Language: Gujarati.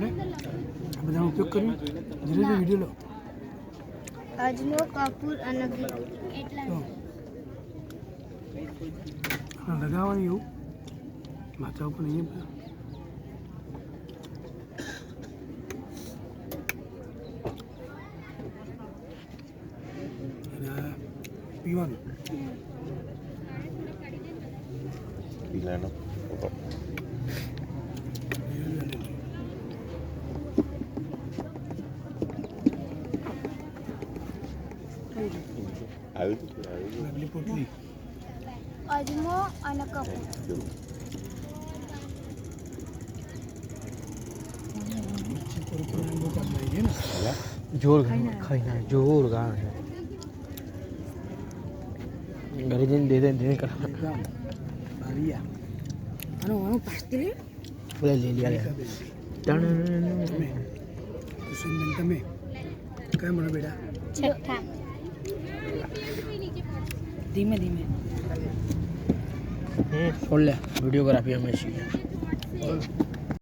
આપણે આ બધાનો ઉપયોગ કરી ધીરે ધીરે વિડીયો લો. અજમો, કપૂર અને ઘી તો લગાવવાની એવું માથા ઉપર અહીંયા પીવાનું પીલાનો આગલી પોટલી અજમો અને કપૂર જોર ખાઈ ના જોર ગાણ છે ઘરે જઈને દે કર આનો પાસ્તી બોલે લઈ લ્યા તમે કઈ મને બેટા છઠ્ઠા ધીમે ધીમે છોડ લે વિડીયોગ્રાફી અમે છીએ